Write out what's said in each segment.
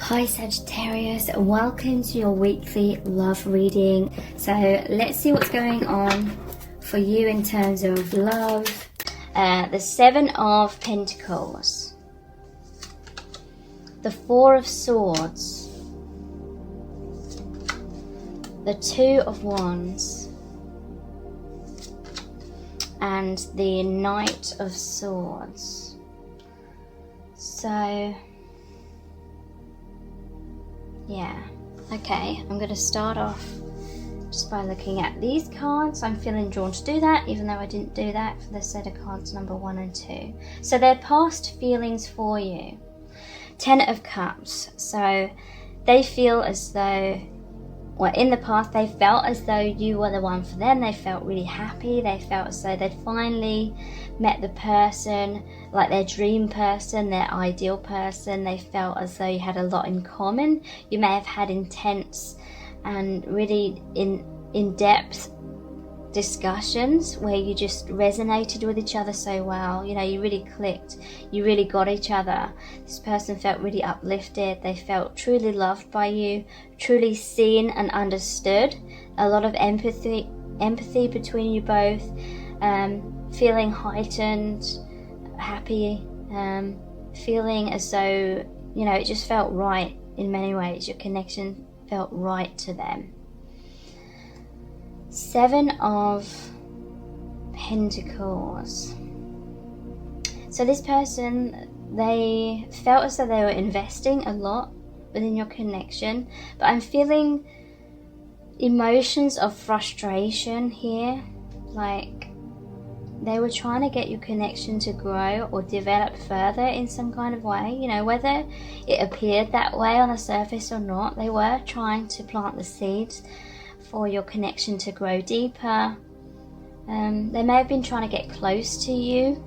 Hi Sagittarius, welcome to your weekly love reading. So let's see what's going on for you in terms of love. The Seven of Pentacles, the Four of Swords, the Two of Wands, and the Knight of Swords. So yeah, okay, I'm going to start off just by looking at these cards. I'm feeling drawn to do that, even though I didn't do that for the set of cards number 1 and 2. So they're past feelings for you. 10 of Cups. So they feel as though, well, in the past they felt as though you were the one for them. They felt really happy. They felt as though they'd finally met the person, like their dream person, their ideal person. They felt as though you had a lot in common. You may have had intense and really in-depth discussions where you just resonated with each other so well. You know, you really clicked. You really got each other. This person felt really uplifted. They felt truly loved by you, truly seen and understood. A lot of empathy between you both. Feeling heightened, happy, feeling as though, you know, it just felt right in many ways. Your connection felt right to them. 7 of Pentacles. So this person, they felt as though they were investing a lot within your connection, but I'm feeling emotions of frustration here. Like they were trying to get your connection to grow or develop further in some kind of way. You know, whether it appeared that way on the surface or not, they were trying to plant the seeds for your connection to grow deeper. They may have been trying to get close to you.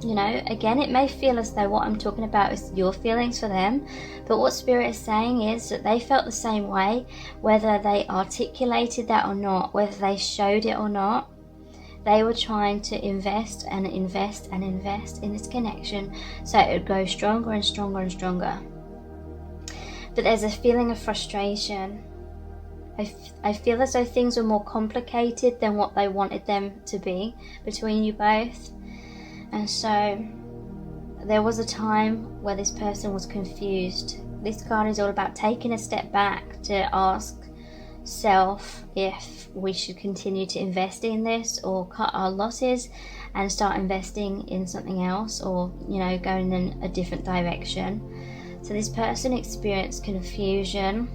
You know, again, it may feel as though what I'm talking about is your feelings for them, but what Spirit is saying is that they felt the same way, whether they articulated that or not, whether they showed it or not. They were trying to invest and invest and invest in this connection so it would grow stronger and stronger and stronger. But there's a feeling of frustration. I feel as though things were more complicated than what they wanted them to be between you both. And so there was a time where this person was confused. This card is all about taking a step back to ask self if we should continue to invest in this or cut our losses and start investing in something else, or, you know, going in a different direction. So this person experienced confusion,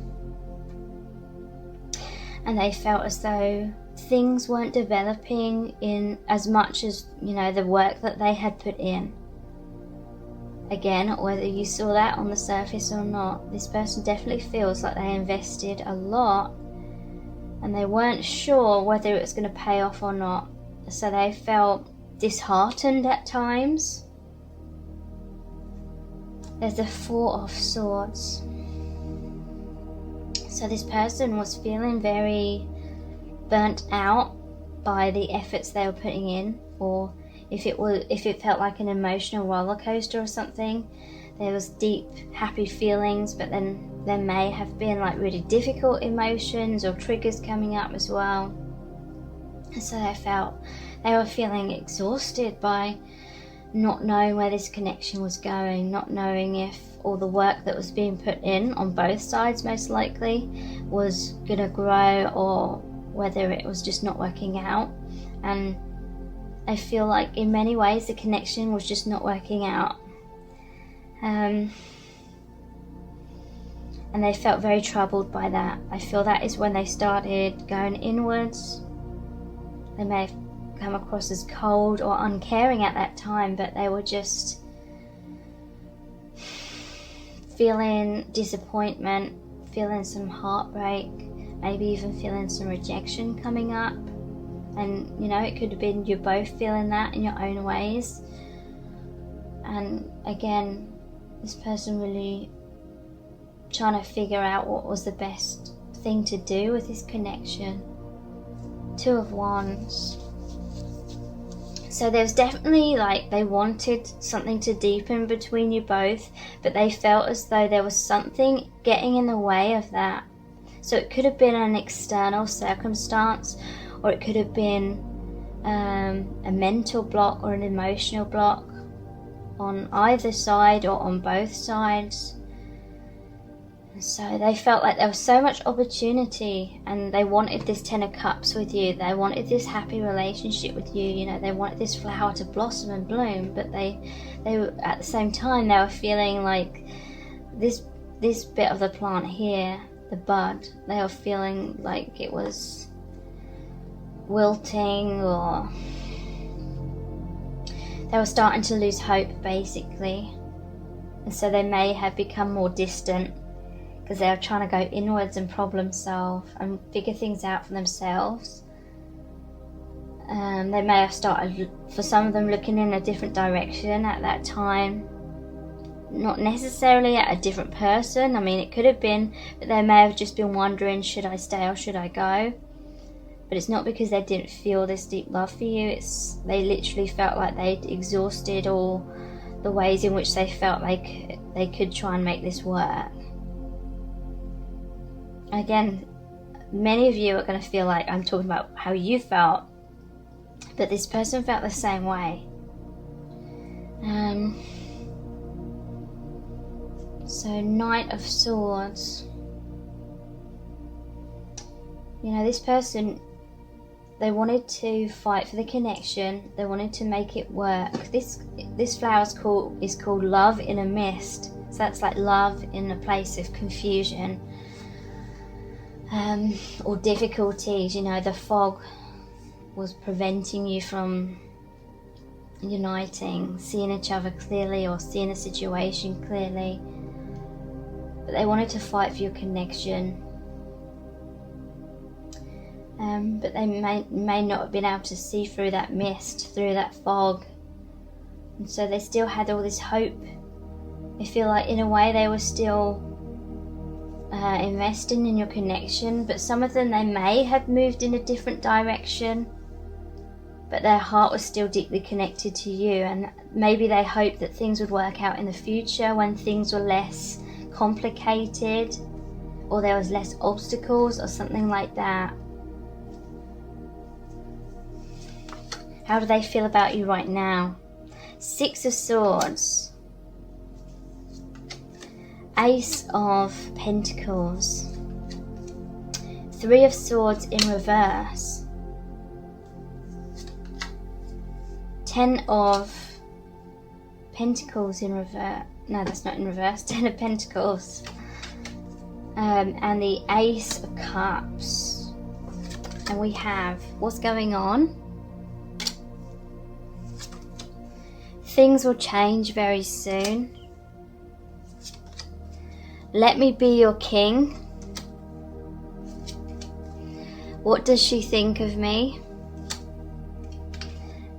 and they felt as though things weren't developing in as much as, you know, the work that they had put in. Again, whether you saw that on the surface or not, this person definitely feels like they invested a lot and they weren't sure whether it was going to pay off or not. So they felt disheartened at times. There's the Four of Swords. So this person was feeling very burnt out by the efforts they were putting in, or if it felt like an emotional roller coaster or something. There was deep happy feelings, but then there may have been like really difficult emotions or triggers coming up as well. And so they were feeling exhausted by not knowing where this connection was going, not knowing if all the work that was being put in on both sides most likely was going to grow, or whether it was just not working out. And I feel like in many ways the connection was just not working out. And they felt very troubled by that. I feel that is when they started going inwards. They may have come across as cold or uncaring at that time, but they were just feeling disappointment, feeling some heartbreak, maybe even feeling some rejection coming up. And, you know, it could have been you both feeling that in your own ways. And again, this person really trying to figure out what was the best thing to do with this connection. Two of Wands. So there's definitely like they wanted something to deepen between you both, but they felt as though there was something getting in the way of that. So it could have been an external circumstance, or it could have been a mental block or an emotional block on either side or on both sides. So they felt like there was so much opportunity, and they wanted this Ten of Cups with you. They wanted this happy relationship with you. You know, they wanted this flower to blossom and bloom, but they were, at the same time, they were feeling like this bit of the plant here, the bud, they were feeling like it was wilting, or they were starting to lose hope, basically. And so they may have become more distant, because they were trying to go inwards and problem solve and figure things out for themselves. They may have started, for some of them, looking in a different direction at that time. Not necessarily at a different person. I mean, it could have been that they may have just been wondering, should I stay or should I go? But it's not because they didn't feel this deep love for you. They literally felt like they'd exhausted all the ways in which they felt like they could try and make this work. Again, many of you are going to feel like I'm talking about how you felt, but this person felt the same way. So Knight of Swords. You know, this person, they wanted to fight for the connection. They wanted to make it work. This flower is called Love in a Mist. So that's like love in a place of confusion. Or difficulties. You know, the fog was preventing you from uniting, seeing each other clearly, or seeing a situation clearly. But they wanted to fight for your connection. But they may not have been able to see through that mist, through that fog. And so they still had all this hope. I feel like in a way they were still investing in your connection, but some of them, they may have moved in a different direction, but their heart was still deeply connected to you, and maybe they hoped that things would work out in the future when things were less complicated, or there was less obstacles or something like that. How do they feel about you right now? Six of Swords. Ace of Pentacles. Three of Swords in reverse. Ten of Pentacles in reverse. No, that's not in reverse. Ten of Pentacles. And the Ace of Cups. And we have, what's going on? Things will change very soon. Let me be your king. What does she think of me?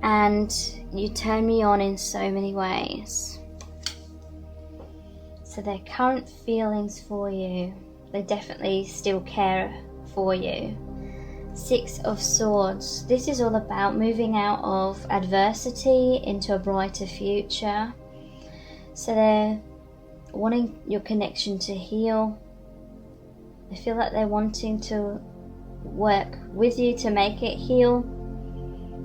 And you turn me on in so many ways. So their current feelings for you, they definitely still care for you. Six of Swords. This is all about moving out of adversity into a brighter future. So they're wanting your connection to heal. I feel like they're wanting to work with you to make it heal.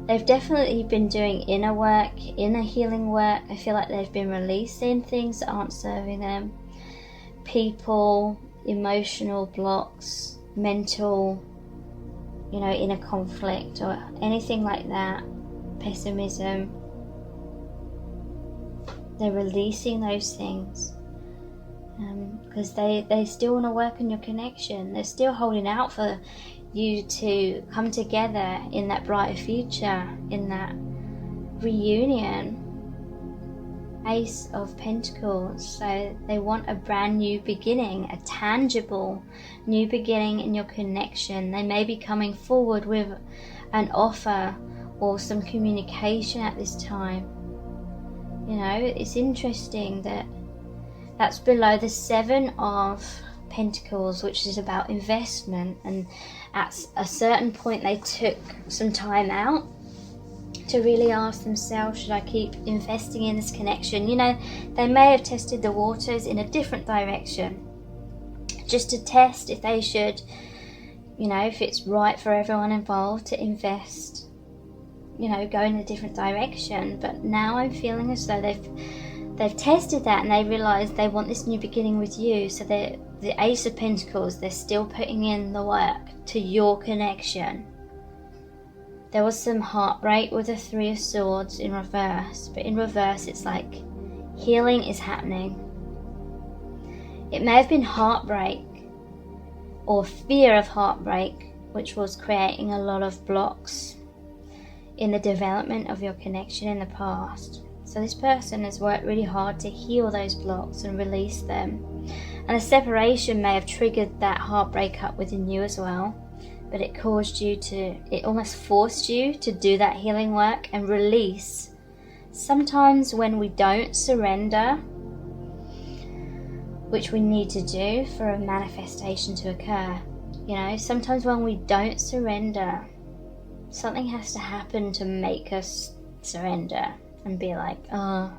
They've definitely been doing inner work, inner healing work. I feel like they've been releasing things that aren't serving them. People, emotional blocks, mental, inner conflict or anything like that. Pessimism. They're releasing those things. Because they still want to work on your connection. They're still holding out for you to come together in that brighter future, in that reunion. Ace of Pentacles. So they want a brand new beginning, a tangible new beginning in your connection. They may be coming forward with an offer or some communication at this time. It's interesting that that's below the Seven of Pentacles, which is about investment, and at a certain point they took some time out to really ask themselves, should I keep investing in this connection? You know, they may have tested the waters in a different direction, just to test if they should, you know, if it's right for everyone involved to invest, you know, go in a different direction. But now I'm feeling as though they've tested that and they realise they want this new beginning with you. So the Ace of Pentacles, they're still putting in the work to your connection. There was some heartbreak with the Three of Swords in reverse, but in reverse it's like healing is happening. It may have been heartbreak or fear of heartbreak, which was creating a lot of blocks in the development of your connection in the past. So this person has worked really hard to heal those blocks and release them. And a separation may have triggered that heartbreak up within you as well. But it caused you to, it almost forced you to do that healing work and release. Sometimes when we don't surrender, which we need to do for a manifestation to occur, you know, sometimes when we don't surrender, something has to happen to make us surrender and be like, oh,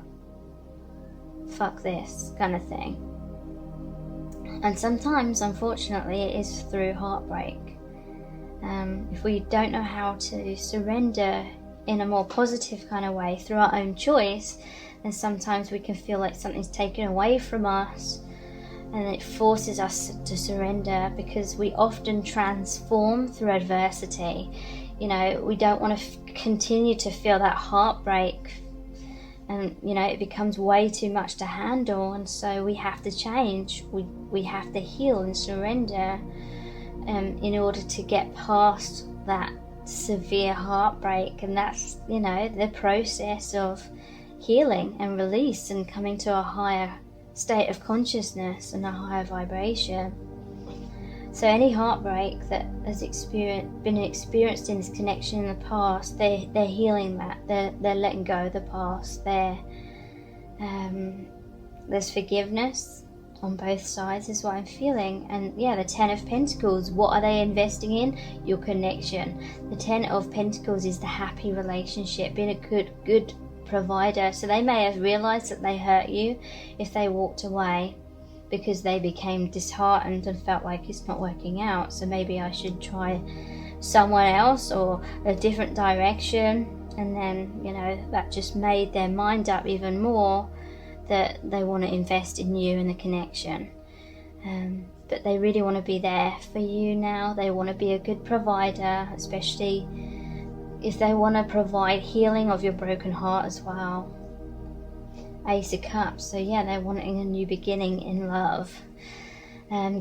fuck this kind of thing. And sometimes, unfortunately, it is through heartbreak. If we don't know how to surrender in a more positive kind of way through our own choice, then sometimes we can feel like something's taken away from us and it forces us to surrender, because we often transform through adversity. You know, we don't want to continue to feel that heartbreak, and you know, it becomes way too much to handle, and so we have to change. We have to heal and surrender in order to get past that severe heartbreak. And that's, you know, the process of healing and release and coming to a higher state of consciousness and a higher vibration. So any heartbreak that has been experienced in this connection in the past, they're healing that. They're letting go of the past. There's forgiveness on both sides is what I'm feeling. And yeah, the Ten of Pentacles, what are they investing in? Your connection. The Ten of Pentacles is the happy relationship, being a good provider. So they may have realized that they hurt you if they walked away, because they became disheartened and felt like it's not working out, so maybe I should try someone else or a different direction. And then, you know, that just made their mind up even more that they want to invest in you and the connection. But they really want to be there for you now. They want to be a good provider, especially if they want to provide healing of your broken heart as well. Ace of Cups, so yeah, they're wanting a new beginning in love,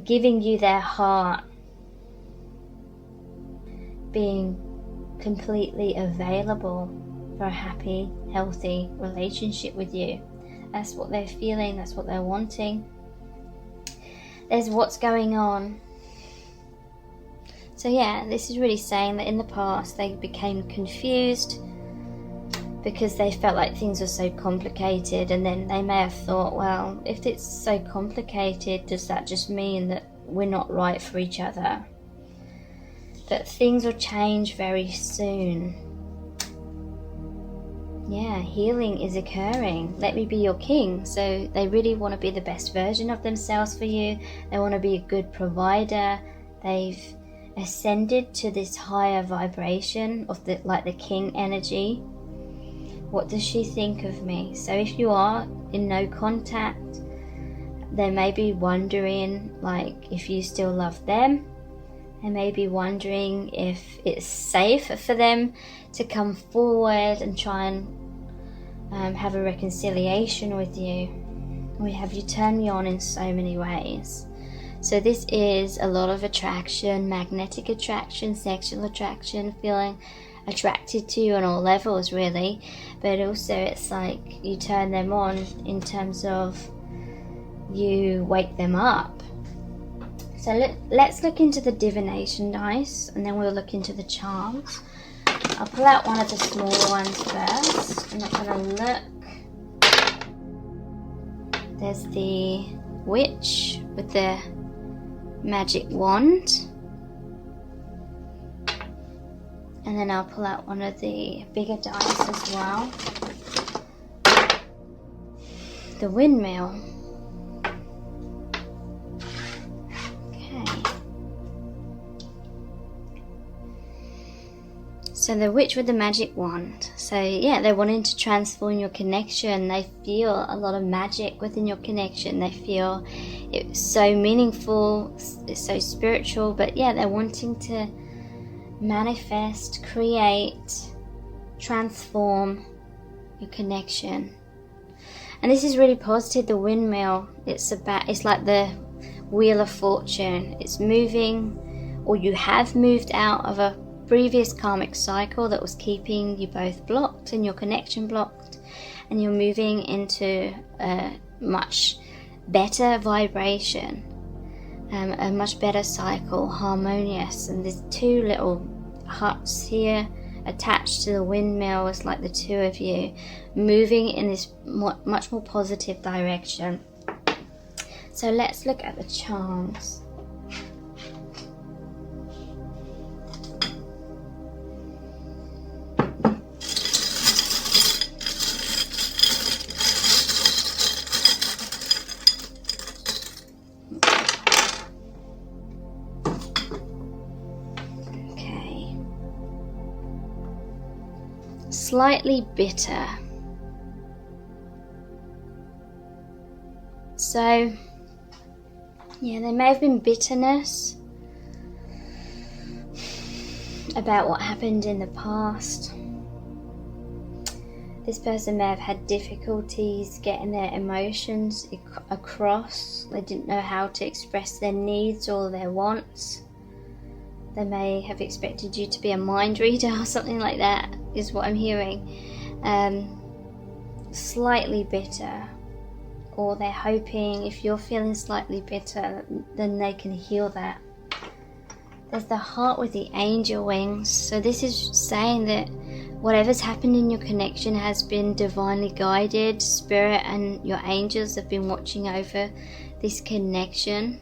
giving you their heart, being completely available for a happy, healthy relationship with you. That's what they're feeling, that's what they're wanting. There's what's going on. So yeah, this is really saying that in the past they became confused because they felt like things were so complicated, and then they may have thought, well, if it's so complicated, does that just mean that we're not right for each other? That things will change very soon. Yeah, healing is occurring. Let me be your king. So they really want to be the best version of themselves for you. They want to be a good provider. They've ascended to this higher vibration of the king energy. What does she think of me? So if you are in no contact, they may be wondering like if you still love them. They may be wondering if it's safe for them to come forward and try and have a reconciliation with you. We have you turn me on in so many ways. So this is a lot of attraction, magnetic attraction, sexual attraction, feeling attracted to you on all levels really, but also it's like you turn them on in terms of you wake them up. So let's look into the divination dice, and then we'll look into the charms. I'll pull out one of the smaller ones first. I'm not going to look. There's the witch with the magic wand. And then I'll pull out one of the bigger dice as well. The windmill. Okay. So the witch with the magic wand. So yeah, they're wanting to transform your connection. They feel a lot of magic within your connection. They feel it's so meaningful, it's so spiritual, but yeah, they're wanting to manifest, create, transform your connection. And this is really positive. The windmill, it's like the wheel of fortune. It's moving, or you have moved out of a previous karmic cycle that was keeping you both blocked and your connection blocked, and you're moving into a much better vibration, a much better cycle, harmonious. And there's two little huts here attached to the windmill. It's like the two of you moving in this much more positive direction. So let's look at the charms. Slightly bitter. So yeah, there may have been bitterness about what happened in the past. This person may have had difficulties getting their emotions across. They didn't know how to express their needs or their wants. They may have expected you to be a mind reader or something like that, is what I'm hearing. Slightly bitter. Or they're hoping, if you're feeling slightly bitter, then they can heal that. There's the heart with the angel wings. So this is saying that whatever's happened in your connection has been divinely guided. Spirit and your angels have been watching over this connection.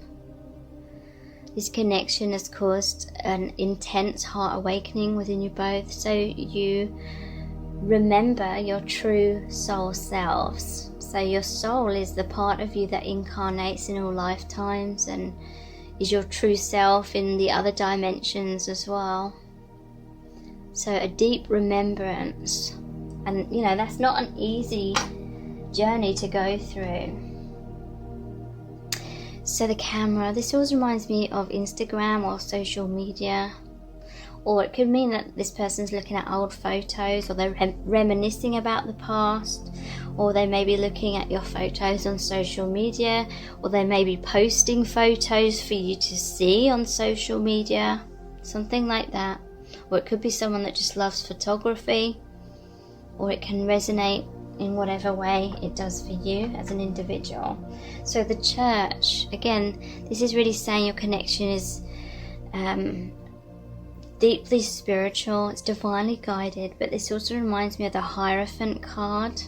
This connection has caused an intense heart awakening within you both, so you remember your true soul selves. So your soul is the part of you that incarnates in all lifetimes and is your true self in the other dimensions as well. So a deep remembrance, and you know, that's not an easy journey to go through. So the camera, this always reminds me of Instagram or social media, or it could mean that this person's looking at old photos, or they're reminiscing about the past, or they may be looking at your photos on social media, or they may be posting photos for you to see on social media, something like that. Or it could be someone that just loves photography, or it can resonate in whatever way it does for you as an individual. So the church, again, this is really saying your connection is deeply spiritual, it's divinely guided, but this also reminds me of the Hierophant card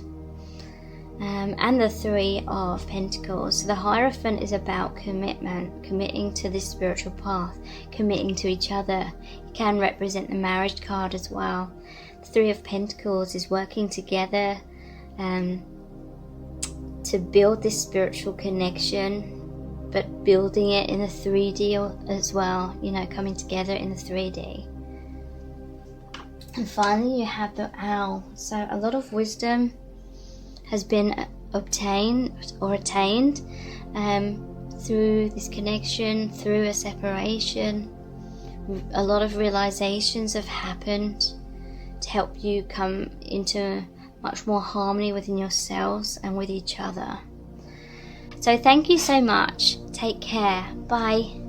and the Three of Pentacles. So the Hierophant is about commitment, committing to this spiritual path, committing to each other. It can represent the marriage card as well. The Three of Pentacles is working together to build this spiritual connection, but building it in a 3D as well, you know, coming together in the 3D. And finally you have the owl. So a lot of wisdom has been obtained or attained through this connection, through a separation. A lot of realizations have happened to help you come into much more harmony within yourselves and with each other. So thank you so much. Take care. Bye.